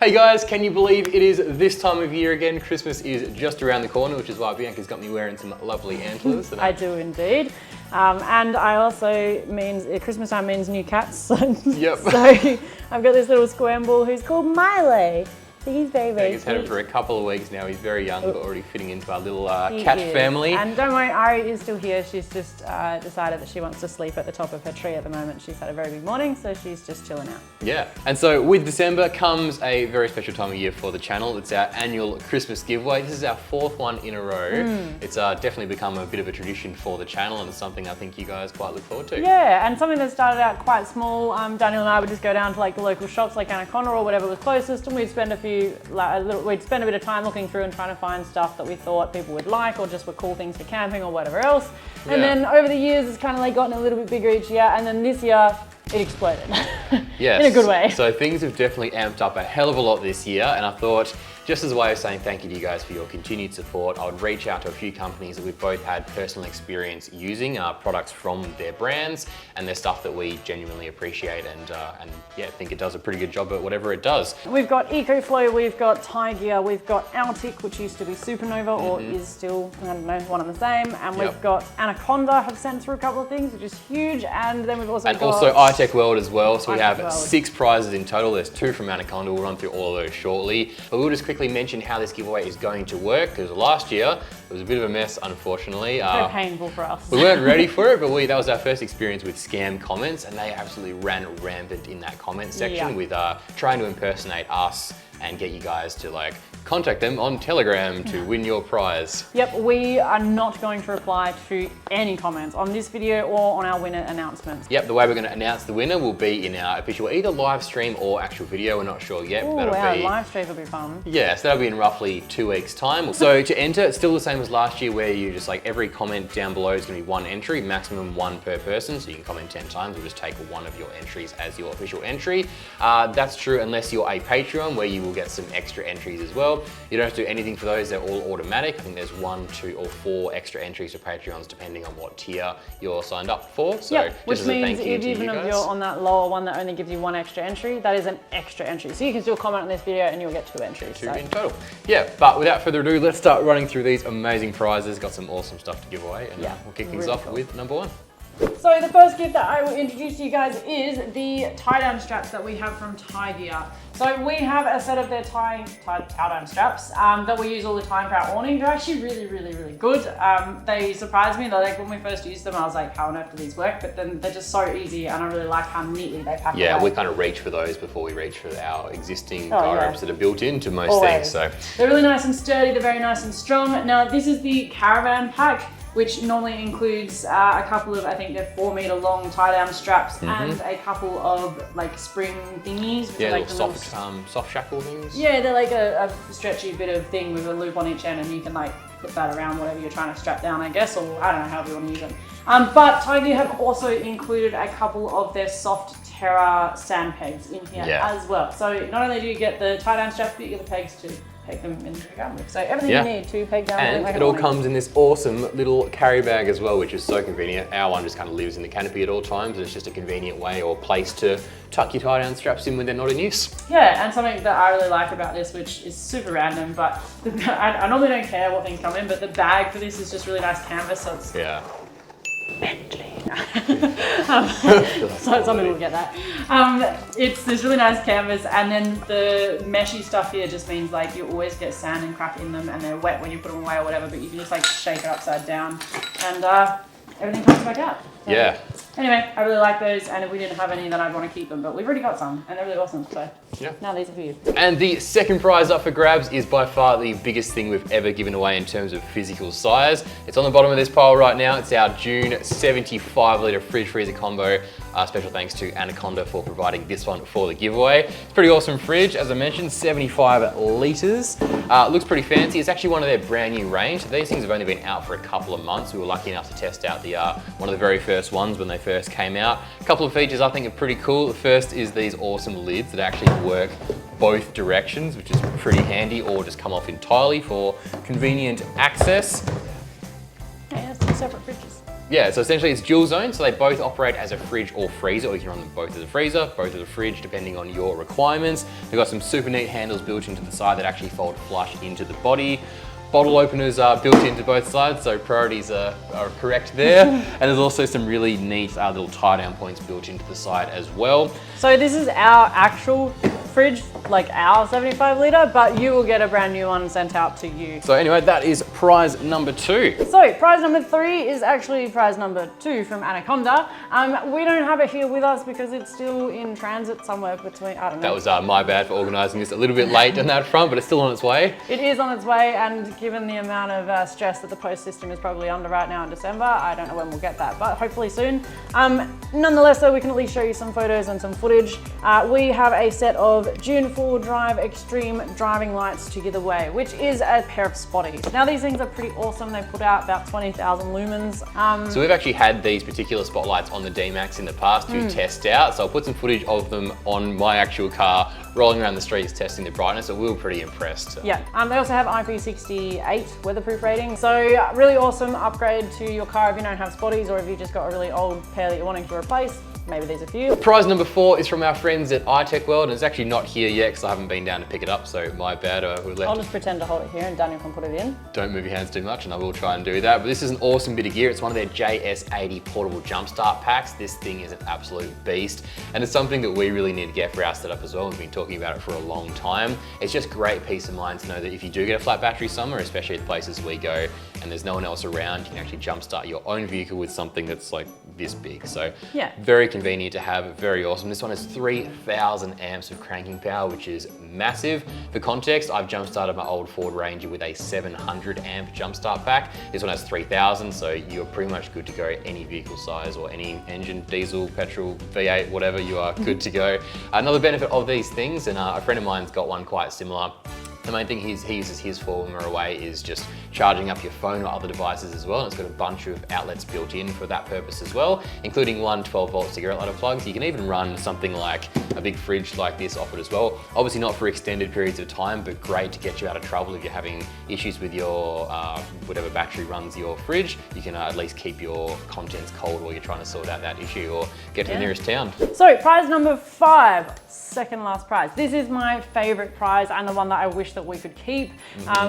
Hey guys, can you believe it is this time of year again? Christmas is just around the corner, which is why Bianca's got me wearing some lovely antlers. I do indeed. And I also Christmas time means new cats. Yep. So I've got this little squamble who's called Miley. So he's very, very He's had him for a couple of weeks now. He's very young, but already fitting into our little cat is. family. And don't worry, Ari is still here. She's just decided that she wants to sleep at the top of her tree at the moment. She's had a very big morning, so she's just chilling out. Yeah, and so with December comes a very special time of year for the channel. It's our annual Christmas giveaway. This is our fourth one in a row. It's definitely become a bit of a tradition for the channel, and it's something I think you guys quite look forward to. Yeah, and something that started out quite small. Daniel and I would just go down to like the local shops like Anaconda or whatever was closest, and we'd spend we'd spend a bit of time looking through and trying to find stuff that we thought people would like or just were cool things for camping or whatever else. And then over the years, it's kind of like gotten a little bit bigger each year. And then this year, it exploded. Yes. In a good way. So things have definitely amped up a hell of a lot this year. And I thought, just as a way of saying thank you to you guys for your continued support, I would reach out to a few companies that we've both had personal experience using products from their brands, and they're stuff that we genuinely appreciate and yeah, think it does a pretty good job at whatever it does. We've got EcoFlow, we've got Tigear, we've got Altic, which used to be Supernova or is still, I don't know, one and the same. And we've got Anaconda have sent through a couple of things, which is huge. And then we've also got... also iTech World as well. So we have World. 6 prizes in total. There's 2 from Anaconda. We'll run through all of those shortly. But we'll just quickly mention how this giveaway is going to work, because last year it was a bit of a mess, unfortunately. So painful for us. We weren't ready for it, but that was our first experience with scam comments, and they absolutely ran rampant in that comment section with trying to impersonate us and get you guys to like contact them on Telegram to win your prize. Yep, we are not going to reply to any comments on this video or on our winner announcements. Yep, the way we're going to announce the winner will be in our official either live stream or actual video. We're not sure yet. Oh wow, live stream will be fun. Yeah, so that'll be in roughly 2 weeks' time. So to enter, it's still the same as last year, where you just like every comment down below is going to be 1 entry, maximum 1 per person. So you can comment 10 times. We'll just take one of your entries as your official entry. That's true unless you're a Patreon, where you will get some extra entries as well. You don't have to do anything for those, they're all automatic. I think there's 1, 2 or 4 extra entries for Patreons depending on what tier you're signed up for. So which means even if you're on that lower one that only gives you 1 extra entry, that is an extra entry. So you can still comment on this video and you'll get 2 entries. 2 in total. Yeah, but without further ado, let's start running through these amazing prizes. Got some awesome stuff to give away, and we'll kick things off with number 1. So the first gift that I will introduce to you guys is the tie-down straps that we have from Tigear. So we have a set of their tie-down straps that we use all the time for our awning. They're actually really, really, really good. They surprised me. Like when we first used them, I was like, how on earth do these work? But then they're just so easy, and I really like how neatly they pack. Yeah, we kind of reach for those before we reach for our existing guy ropes that are built into most things. So they're really nice and sturdy. They're very nice and strong. Now this is the caravan pack, which normally includes a couple of, I think they're 4-meter long tie-down straps and a couple of like spring thingies. Which yeah, are like little soft shackle things. Yeah, they're like a stretchy bit of thing with a loop on each end, and you can like put that around whatever you're trying to strap down, I guess, or I don't know, however you want to use them. But Tigear have also included a couple of their soft Terra sand pegs in here as well. So not only do you get the tie-down straps, but you get the pegs to peg them into the ground with. So everything you need to peg down. And it all comes in this awesome little carry bag as well, which is so convenient. Our one just kind of lives in the canopy at all times, and it's just a convenient way or place to tuck your tie-down straps in when they're not in use. Yeah, and something that I really like about this, which is super random, but I normally don't care what things come in, but the bag for this is just really nice canvas, so it's Bentley. So some people will get that. It's this really nice canvas, and then the meshy stuff here just means like you always get sand and crap in them, and they're wet when you put them away or whatever, but you can just like shake it upside down and everything comes back out. So, anyway, I really like those, and if we didn't have any, then I'd want to keep them, but we've already got some, and they're really awesome, so now these are for you. And the second prize up for grabs is by far the biggest thing we've ever given away in terms of physical size. It's on the bottom of this pile right now. It's our June 75-litre fridge freezer combo. Special thanks to Anaconda for providing this one for the giveaway. It's a pretty awesome fridge, as I mentioned, 75 litres. Looks pretty fancy. It's actually one of their brand new range. These things have only been out for a couple of months. We were lucky enough to test out the one of the very first ones when they first came out. A couple of features I think are pretty cool. The first is these awesome lids that actually work both directions, which is pretty handy, or just come off entirely for convenient access. Yeah, it's 2 separate fridges. Yeah, so essentially it's dual zone, so they both operate as a fridge or freezer, or you can run them both as a freezer, both as a fridge, depending on your requirements. They've got some super neat handles built into the side that actually fold flush into the body. Bottle openers are built into both sides, so priorities are correct there. And there's also some really neat little tie down points built into the side as well. So this is our actual fridge, like our 75 litre, but you will get a brand new one sent out to you. So anyway, that is prize number 2. So prize number 3 is actually prize number 2 from Anaconda. We don't have it here with us because it's still in transit somewhere between, I don't know. That was my bad for organising this a little bit late on that front, but it's still on its way. It is on its way, and given the amount of stress that the post system is probably under right now in December, I don't know when we'll get that, but hopefully soon. Nonetheless, though, we can at least show you some photos and some footage. We have a set of June 4 Drive Extreme driving lights to give away, which is a pair of spotties. Now these things are pretty awesome. They put out about 20,000 lumens. So we've actually had these particular spotlights on the D-Max in the past to test out. So I'll put some footage of them on my actual car, rolling around the streets, testing the brightness. So we were pretty impressed. Yeah, they also have IP68 weatherproof rating. So really awesome upgrade to your car if you don't have spotties, or if you just got a really old pair that you're wanting to replace. Maybe these are for you. Prize number 4 is from our friends at iTech World, and it's actually not here yet because I haven't been down to pick it up, so my bad. I'll just pretend to hold it here and Daniel can put it in. Don't move your hands too much, and I will try and do that. But this is an awesome bit of gear. It's one of their JS80 portable jumpstart packs. This thing is an absolute beast, and it's something that we really need to get for our setup as well. We've been talking about it for a long time. It's just great peace of mind to know that if you do get a flat battery somewhere, especially at the places we go, and there's no one else around, you can actually jumpstart your own vehicle with something that's like this big. So yeah, very convenient to have, very awesome. This one has 3,000 amps of cranking power, which is massive. For context, I've jump started my old Ford Ranger with a 700 amp jump start pack. This one has 3,000, so you're pretty much good to go any vehicle size or any engine, diesel, petrol, V8, whatever, you are good to go. Another benefit of these things, and a friend of mine's got one quite similar. The main thing he uses his for when we're away is just charging up your phone or other devices as well. And it's got a bunch of outlets built in for that purpose as well, including one 12-volt cigarette lighter plug. So you can even run something like a big fridge like this off it as well. Obviously not for extended periods of time, but great to get you out of trouble if you're having issues with your whatever battery runs your fridge. You can at least keep your contents cold while you're trying to sort out that issue or get to the nearest town. So prize number 5, second last prize. This is my favorite prize and the one that I wish that we could keep.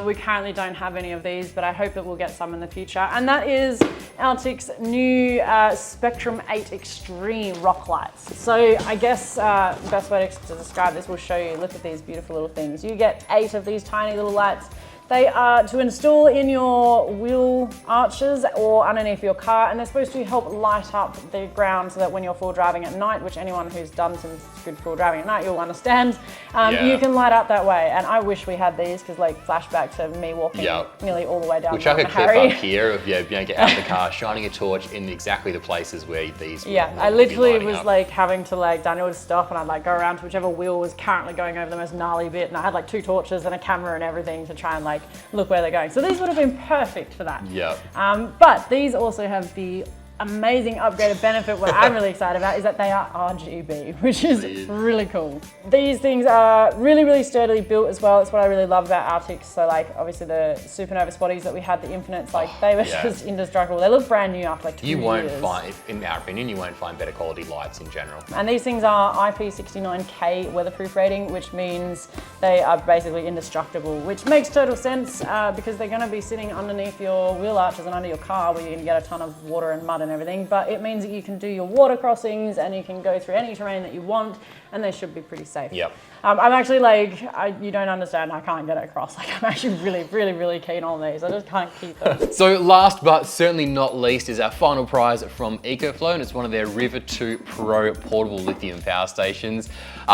We currently don't have any of these, but I hope that we'll get some in the future. And that is Altic's new Spectrum 8 Extreme rock lights. So I guess the best way to describe this, will show you, look at these beautiful little things. You get 8 of these tiny little lights. They are to install in your wheel arches or underneath your car, and they're supposed to help light up the ground so that when you're full driving at night, which anyone who's done some good full driving at night, you'll understand, you can light up that way. And I wish we had these, because like flashback to me walking nearly all the way down. We'll chuck a clip up here of get out of the car, shining a torch in exactly the places where these I literally was like having to Daniel would stop and I'd like go around to whichever wheel was currently going over the most gnarly bit, and I had like 2 torches and a camera and everything to try and look where they're going. So these would have been perfect for that. Yeah. But these also have the amazing upgraded benefit. What I'm really excited about is that they are RGB, which is really cool. These things are really, really sturdily built as well. That's what I really love about Arctics. So obviously the Supernova spotties that we had, the Infinites, they were just indestructible. They look brand new after 2 years. You won't find, in our opinion, you won't find better quality lights in general. And these things are IP69K weatherproof rating, which means they are basically indestructible, which makes total sense because they're going to be sitting underneath your wheel arches and under your car, where you're going to get a ton of water and mud and everything, but it means that you can do your water crossings and you can go through any terrain that you want, and they should be pretty safe. Yep. I'm actually you don't understand, I can't get it across. I'm actually really, really, really keen on these. I just can't keep them. So last but certainly not least is our final prize from EcoFlow, and it's one of their River 2 Pro portable lithium power stations.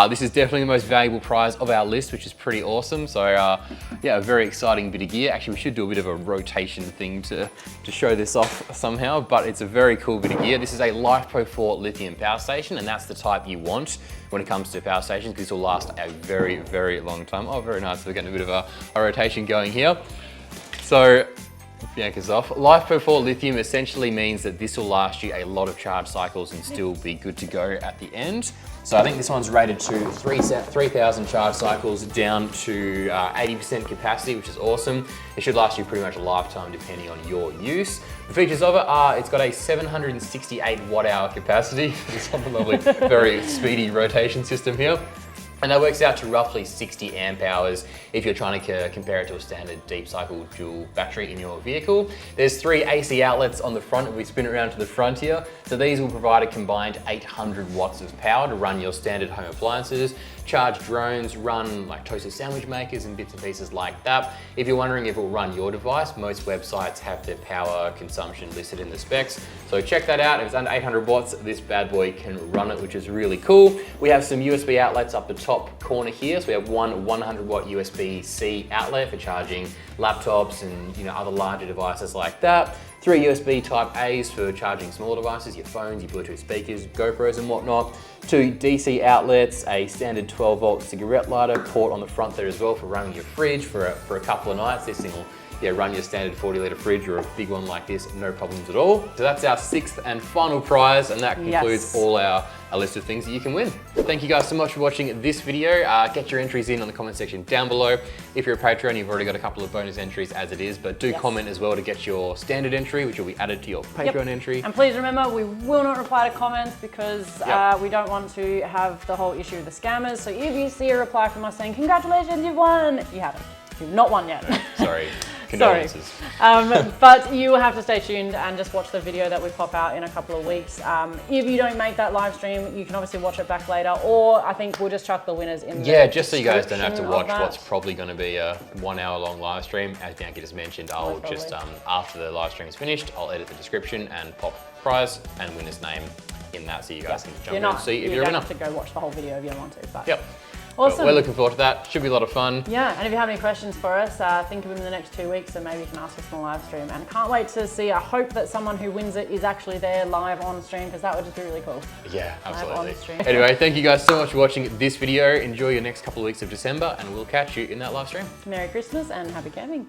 This is definitely the most valuable prize of our list, which is pretty awesome. So a very exciting bit of gear. Actually, we should do a bit of a rotation thing to show this off somehow, but it's a very cool bit of gear. This is a LiFePro 4 lithium power station, and that's the type you want when it comes to power stations, because this will last a very, very long time. Oh, very nice. We're getting a bit of a rotation going here. So Bianca's off. LiFePro4 lithium essentially means that this will last you a lot of charge cycles and still be good to go at the end. So I think this one's rated to 3,000 charge cycles down to 80% capacity, which is awesome. It should last you pretty much a lifetime depending on your use. The features of it are, it's got a 768 watt hour capacity. It's on the lovely, very speedy rotation system here. And that works out to roughly 60 amp hours if you're trying to compare it to a standard deep cycle dual battery in your vehicle. There's 3 AC outlets on the front if we spin it around to the front here. So these will provide a combined 800 watts of power to run your standard home appliances, charge drones, run like toaster sandwich makers and bits and pieces like that. If you're wondering if it will run your device, most websites have their power consumption listed in the specs. So check that out. If it's under 800 watts, this bad boy can run it, which is really cool. We have some USB outlets up the top corner here. So we have one 100 watt USB-C outlet for charging laptops and other larger devices like that. 3 USB type A's for charging smaller devices, your phones, your Bluetooth speakers, GoPros and whatnot. 2 DC outlets, a standard 12 volt cigarette lighter port on the front there as well for running your fridge for a couple of nights. This thing will run your standard 40 litre fridge or a big one like this, no problems at all. So that's our 6th and final prize, and that concludes all our list of things that you can win. Thank you guys so much for watching this video. Get your entries in on the comment section down below. If you're a Patreon, you've already got a couple of bonus entries as it is, but do comment as well to get your standard entry, which will be added to your Patreon entry. And please remember, we will not reply to comments because we don't want to have the whole issue of the scammers. So if you see a reply from us saying, congratulations, you've won, you haven't. You've not won yet. Sorry. Condolences. But you will have to stay tuned and just watch the video that we pop out in a couple of weeks. If you don't make that live stream, you can obviously watch it back later, or I think we'll just chuck the winners in the just so you guys don't have to watch what's probably going to be a 1 hour long live stream. As Bianca just mentioned, I'll just, after the live stream is finished, I'll edit the description and pop prize and winner's name in that so you guys can jump in and see if you're a winner. You don't have to go watch the whole video if you don't want to. But. Awesome. But we're looking forward to that. Should be a lot of fun. Yeah, and if you have any questions for us, think of them in the next 2 weeks, and maybe you can ask us on the live stream. And can't wait to see. I hope that someone who wins it is actually there live on stream, because that would just be really cool. Yeah, absolutely. Anyway, thank you guys so much for watching this video. Enjoy your next couple of weeks of December, and we'll catch you in that live stream. Merry Christmas and happy camping.